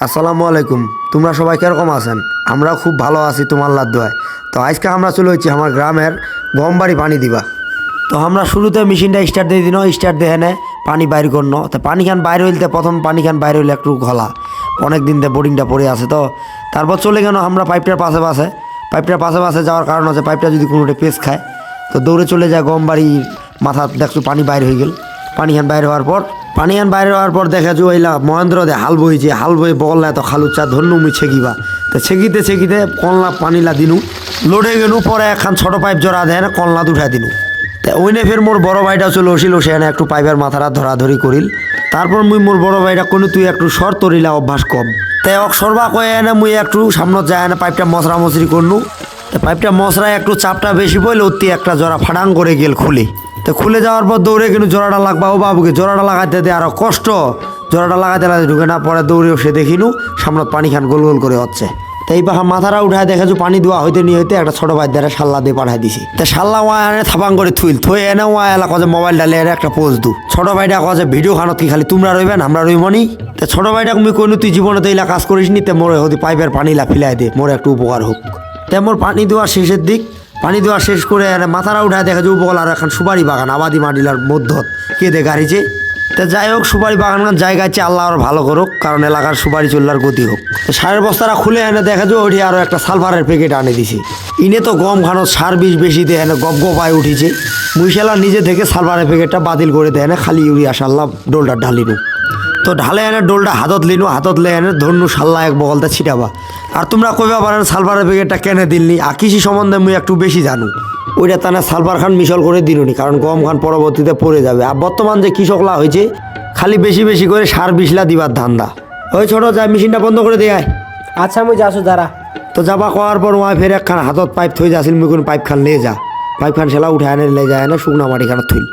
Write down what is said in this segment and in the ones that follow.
আসসালামু আলাইকুম। তোমরা সবাই কিরকম আছেন? আমরা খুব ভালো আছি তোমার আল্লাহর দোয়ায়। তো আজকে আমরা চলে এসেছি আমার গ্রামের গমবাড়ি পানি দিবা। তো আমরা শুরুতে মেশিনটা স্টার্ট দিয়ে দিন, স্টার্ট দিয়ে এনে পানি বাইর করনো। তো পানিখান বাইর হইলতে প্রথম পানিখান বাইর হইলে একটু ঘোলা, অনেক দিন দিয়ে বোরিংটা পড়ে আছে। তো তারপর চলে গেল আমরা পাইপটার পাশে যাওয়ার কারণ আছে পাইপটা যদি কোনোটা পেস খায় তো দৌড়ে চলে যায় গমবাড়ির মাথা, দেখছো পানি বাইর হয়ে গেল। পানিখান বাইর হওয়ার পর দেখা যায় ওইলা মহেন্দ্র দে হাল বই বগল এত খালুচা ধন্য মুই ছেঁকিবা। তো ছেঁকিতে কনলা পানিলা দিনু লোডে গেলু। পরে একখান ছোটো পাইপ জড়া দেয় না কনলা উঠাই দিনু। তা ওইনে ফের মোর বড় ভাইটা চলে আসিল, সেখানে একটু পাইপের মাথাটা ধরাধরি করিল। তারপর মুই মোর বড় ভাইটা কোনো তুই একটু সর তরিলা অভ্যাস কম। তাই সরবা কয়ে এনে মুই একটু সামনত যায় না পাইপটা মশরি করনু। তো পাইপটা মশরায় একটু চাপটা বেশি পড়লে অতি একটা জোড়া ফাটাং করে গেল খুলে। তো খুলে যাওয়ার পর দৌড়ে কিন্তু জোড়াটা লাগবা, ও বাবুকে জোড়াটা লাগাইতে দে আরো কষ্ট, জোড়াটা লাগাইতে ঢুকে না। পরে দৌড়েও সে দেখিনু সামনত পানি খান গোল গোল করে হচ্ছে। তো এই পাখা মাথাটা উঠায় দেখেছো পানি দেওয়া হইতে একটা ছোটো ভাই দ্বারা সাল্লা দিয়ে পাঠাই দিছি। তো সাল্লা ওয়া এনে থাপাং করে থুই এনে ওয়া এলা কজে মোবাইল ডালে একটা পোজ দু। ছোটো ভাইটা কজে ভিডিও খানত কি খালি তোমরা রইবেন আমরা রইবনি। তো ছোটো ভাইটা তুমি কইনু তুই জীবনে তো এইলা কাজ করিস নি, তে মোরে হতে পাইপের পানিলা ফিলাই দে, মোরে একটু উপকার হোক। তে মোর পানি দেওয়ার শেষের দিক, পানি দেওয়া শেষ করে মাথাটা উঠায় দেখা যায় উপকূল আর এখন সুপারি বাগান আবাদি মাটিলার মধ্যত কেঁদে গাড়িছে। তা যাই হোক সুপারি বাগান জায়গায় আল্লাহ আর ভালো করুক, কারণ এলাকার সুপারি চুল্লার গতি হোক। তো সারের বস্তাটা খুলে এনে দেখা যায় ওটি আরও একটা সালফারের প্যাকেট আনে দিছি। ইনে তো গম খানো সার বিষ বেশি দিয়ে এনে গপ আয় উঠিছে। মুইশালা নিজে থেকে সালফারের প্যাকেটটা বাতিল করে দেয় এনে খালি ইউরিয়া সাল্লা ডোলটা ঢালিনু। তো ঢালে এনে ডোলটা হাতত লে এনে ধরনু সাল্লা এক বগলটা ছিটাবা। আর তোমরা কইবা পারেন সালফারের প্যাকেটটা কেনে দিলনি, আর কৃষি সম্বন্ধে মুই একটু বেশি জানু। ওইটা তানা সালফার খান মিশল করে দিলনি, কারণ গম খান পরবর্তীতে পড়ে যাবে। আর বর্তমান যে কৃষকলা হয়েছে খালি বেশি করে সার বিষলা দিবার ধান্দা। ওই ছোটো যা মেশিনটা বন্ধ করে দেয়। আচ্ছা মুই যাচ্ছ যারা। তো যাবা করার পর ওয়া ফের একখান হাতত পাইপ থই যাছিল, মুই কোনো পাইপ খান লে যা, পাইপ খান সেলা উঠে এনে লে যায় না শুকনা মাটি খান থইল।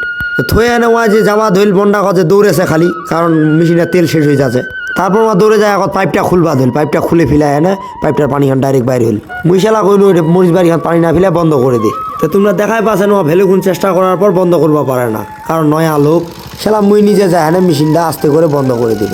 থই এনে ওয়া যে যাবা ধইল বন্ডা কজে দৌড়েছে খালি, কারণ মেশিনের তেল শেষ হয়ে যাচ্ছে। তারপর ওয়া দৌড়ে যায় এখন পাইপটা খুলবা ধইল, পাইপটা খুলে ফিলাই এনে পাইপটার পানি খান ডাইরেক্ট বাইর হইল। মুইশালা কইল মরিচ বাড়ি খান পানি না ফিলে বন্ধ করে দে। তো তোমরা দেখাই পাচ্ছেন ওয়া ভেলুগুন চেষ্টা করার পর বন্ধ করবা পারে না, কারণ নয়া লোক। সেলা মুই নিজে যায় এনে মেশিনটা আস্তে করে বন্ধ করে দেব।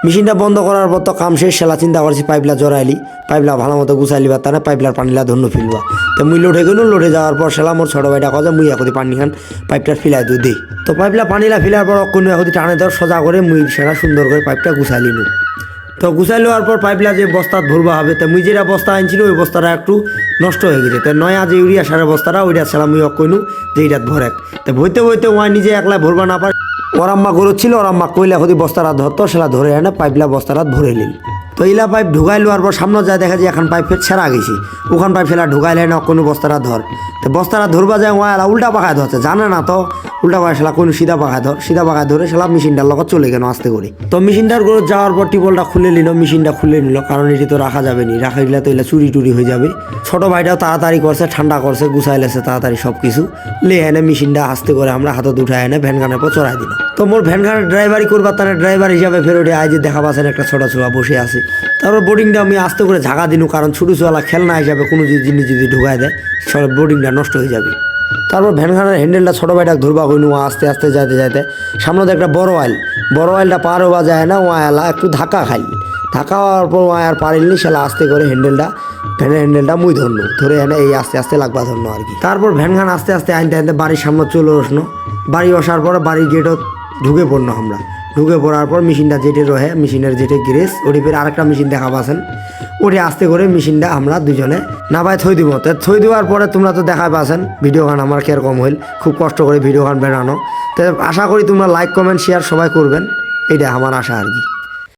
মেশিনটা বন্ধ করার পর তো কাম শেষ। সেলা চিন্তা করছি পাইপলা জড়াইলি, পাইপলা ভালো মতো গুছাইলি বা তারা পাইপলার পানিলা ধন্য ফিলবা। তো মুই লোটে গেল, লোটে যাওয়ার পর সেলা মোর ছোটো ভাইটা কজে মুই এখন পানি খান পাইপটার ফিলাই দিই। তো পাইপলা পানিলা ফিলার পর কোনো এখন টানে ধর সোজা করে মুই সেটা সুন্দর করে পাইপটা গুছাইলি নু। তো গুছাই লওয়ার পর পাইপলা যে বস্তাত ভরবা হবে, তো মুই যেটা বস্তা আনছিল ওই বস্তাটা একটু নষ্ট হয়ে গেছে। তো নয়া যে ইউরিয়া সারের বস্তাটা ওইটা সেলা মুই কইনু যে এইটাত ভরেক। তো বইতে ওয়া নিজে একলা ভরবা না পারে, ওর আম্মা গরুচ্ছিল, ওর আম্মা কইলা হদি বস্তাটা ধরতো, সেটা ধরে এনে পাইপলা বস্তাটা ভরে নিল। তো এইলা পাইপ ঢুকাই লওয়ার পর সামনে যায় দেখা যায় এখন পাইপের ছেঁড়া গেছি, ওখান পাইপ ফেলা ঢুকাইলে না কোনো বস্তাটা ধর। তো বস্তাটা ধরবা যায় ওয়া উল্টা পাখায় ধরছে, জানে না তো উল্টা পাখায় সেলা কোনো সিধা পাখায় ধরে সেলা মেশিনটার লগত চলে গেল আস্তে করে। তো মেশিনটার গরু যাওয়ার পর টিপলটা খুলে নিল, মেশিনটা খুলে নিল, কারণ এটি তো রাখা যাবে নি, রাখা দিলে তো এলা চুরি হয়ে যাবে। ছোটো ভাইটাও তাড়াতাড়ি করছে, ঠান্ডা করছে, গুছাই লেছে তাড়াতাড়ি সব কিছু লে এনে মেশিনটা আস্তে করে আমরা হাতত উঠায় এনে ভ্যানগানের পর চড়াই দিল। তো মোর ভ্যানগানের ড্রাইভারি করবার তার ড্রাইভার হিসাবে ফের ওটি আজ দেখা পাচ্ছেন একটা ছোটা ছোয়া বসে আছে। তারপর বোর্ডিংটা আমি আস্তে করে ঝাঁকা দিনু, কারণ ছোটো ছোয়ালা খেলনা হিসাবে কোনো জিনিস যদি ঢুকায় দেয় সব বোর্ডিংটা নষ্ট হয়ে যাবে। তারপর ভ্যানখানের হ্যান্ডেলটা ছোটো ভাইটা ধরবা কইনু, আস্তে যাইতে সামনে একটা বড় অয়েলটা পার হওয়া যায় না, ওয়া এলা একটু ধাক্কা হওয়ার পর ওয়া আর পারিনি, সেলা আস্তে করে ভ্যানের হ্যান্ডেলটা মুই ধরে এনে এই আস্তে লাগবা ধরনো আর কি। তারপর ভ্যানখান আস্তে আনতে বাড়ির সামনে চলে আসনো। বাড়ি আসার পর বাড়ির গেটও ঢুকে পড়নো আমরা। ঢুকে পড়ার পর মেশিনটা যেটে রহে, মেশিনের যেটে গ্রেস ওটি ফের আরেকটা মেশিন দেখা পাচ্ছেন, ওটি আস্তে করে মেশিনটা আমরা দুজনে নাবায় থই দিব। তো থই দেওয়ার পরে তোমরা তো দেখা পাচ্ছেন ভিডিও গান আমার কীরকম হইল, খুব কষ্ট করে ভিডিও গান বানানো। তো আশা করি তোমরা লাইক কমেন্ট শেয়ার সবাই করবেন, এটা আমার আশা আর কি।